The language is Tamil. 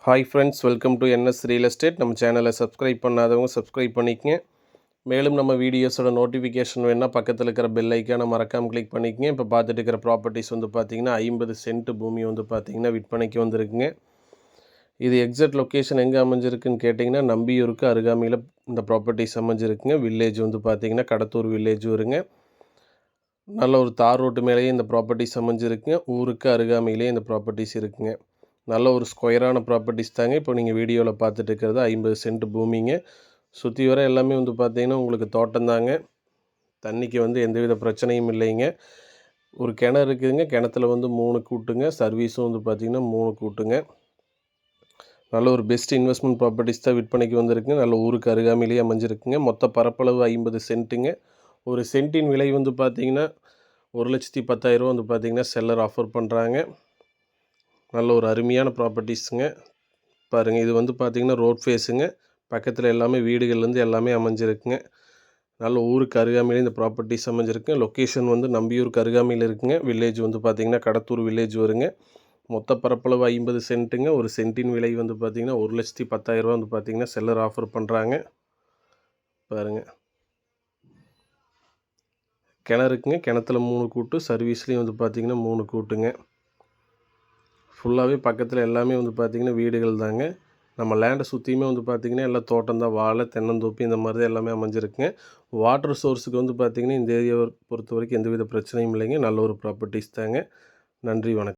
Hi friends, welcome to NS real estate. நம்ம சேனலை சப்ஸ்கிரைப் பண்ணாதவங்க சப்ஸ்கிரைப் பண்ணிக்கங்க. மேலும் நம்ம வீடியோஸோட நோட்டிஃபிகேஷன் வேணால் பக்கத்தில் இருக்கிற பெல் ஐக்கானை மறக்காமல் கிளிக் பண்ணிக்கங்க. இப்போ பார்த்துட்டு இருக்கிற ப்ராப்பர்ட்டிஸ் வந்து பார்த்திங்கன்னா 50 சென்ட் பூமி வந்து பார்த்திங்கன்னா விற்பனைக்கு வந்துருக்குங்க. இது எக்ஸாக்ட் லொக்கேஷன் எங்கே அமைஞ்சிருக்குன்னு கேட்டிங்கன்னா நம்பியூருக்கு அருகாமையில் இந்த ப்ராப்பர்ட்டிஸ் அமைஞ்சிருக்குங்க. வில்லேஜ் வந்து பார்த்திங்கன்னா கடத்தூர் வில்லேஜ் வருங்க. நல்ல ஒரு தார் ரோட்டு மேலேயே இந்த ப்ராப்பர்ட்டிஸ் அமைஞ்சிருக்குங்க. ஊருக்கு அருகாமையிலே இந்த ப்ராப்பர்ட்டிஸ் இருக்குங்க. நல்ல ஒரு ஸ்கொயரான ப்ராப்பர்ட்டிஸ் தாங்க இப்போ நீங்கள் வீடியோவில் பார்த்துட்டு இருக்கிறது. 50 சென்ட் பூமிங்க. சுற்றி வர எல்லாமே வந்து பார்த்திங்கன்னா உங்களுக்கு தோட்டம் தாங்க. தண்ணிக்கு வந்து எந்தவித பிரச்சனையும் இல்லைங்க. ஒரு கிணறு இருக்குதுங்க. கிணத்துல வந்து 3 கூட்டுங்க. சர்வீஸும் வந்து பார்த்திங்கன்னா 3 கூட்டுங்க. நல்ல ஒரு பெஸ்ட் இன்வெஸ்ட்மெண்ட் ப்ராப்பர்ட்டிஸ் தான் விற்பனைக்கு வந்திருக்குங்க. நல்ல ஊருக்கு அருகாமையிலேயே அமைஞ்சிருக்குங்க. மொத்த பரப்பளவு 50 சென்ட்டுங்க. ஒரு சென்ட்டின் விலை வந்து பார்த்திங்கன்னா 1,10,000 வந்து பார்த்திங்கன்னா செல்லர் ஆஃபர் பண்ணுறாங்க. நல்ல ஒரு அருமையான ப்ராப்பர்ட்டிஸுங்க. பாருங்கள், இது வந்து பார்த்திங்கன்னா ரோட் ஃபேஸுங்க. பக்கத்தில் எல்லாமே வீடுகள்லேருந்து எல்லாமே அமைஞ்சிருக்குங்க. நல்ல ஊருக்கு அருகாமையில் இந்த ப்ராப்பர்ட்டிஸ் அமைஞ்சிருக்குங்க. லொக்கேஷன் வந்து நம்பியூருக்கு அருகாமையில் இருக்குங்க. வில்லேஜ் வந்து பார்த்திங்கன்னா கடத்தூர் வில்லேஜ் வருங்க. மொத்த பரப்பளவு 50 சென்ட்டுங்க. ஒரு சென்ட்டின் விலை வந்து பார்த்திங்கன்னா 1,10,000 வந்து பார்த்திங்கன்னா செல்லர் ஆஃபர் பண்ணுறாங்க. பாருங்கள், கிணறுக்குங்க. கிணத்துல 3 கூட்டு, சர்வீஸ்லேயும் வந்து பார்த்திங்கன்னா 3 கூட்டுங்க. ஃபுல்லாகவே பக்கத்தில் எல்லாமே வந்து பார்த்திங்கன்னா வீடுகள் தாங்க. நம்ம லேண்டை சுற்றியுமே வந்து பார்த்திங்கன்னா எல்லாம் தோட்டம் தான். வாழை, தென்னந்தோப்பு இந்த மாதிரி தான் எல்லாமே அமைஞ்சிருக்குங்க. வாட்டர் சோர்ஸுக்கு வந்து பார்த்திங்கன்னா இந்த ஏரியாவை பொறுத்த வரைக்கும் எந்தவித பிரச்சனையும் இல்லைங்க. நல்ல ஒரு ப்ராப்பர்ட்டிஸ் தாங்க. நன்றி, வணக்கம்.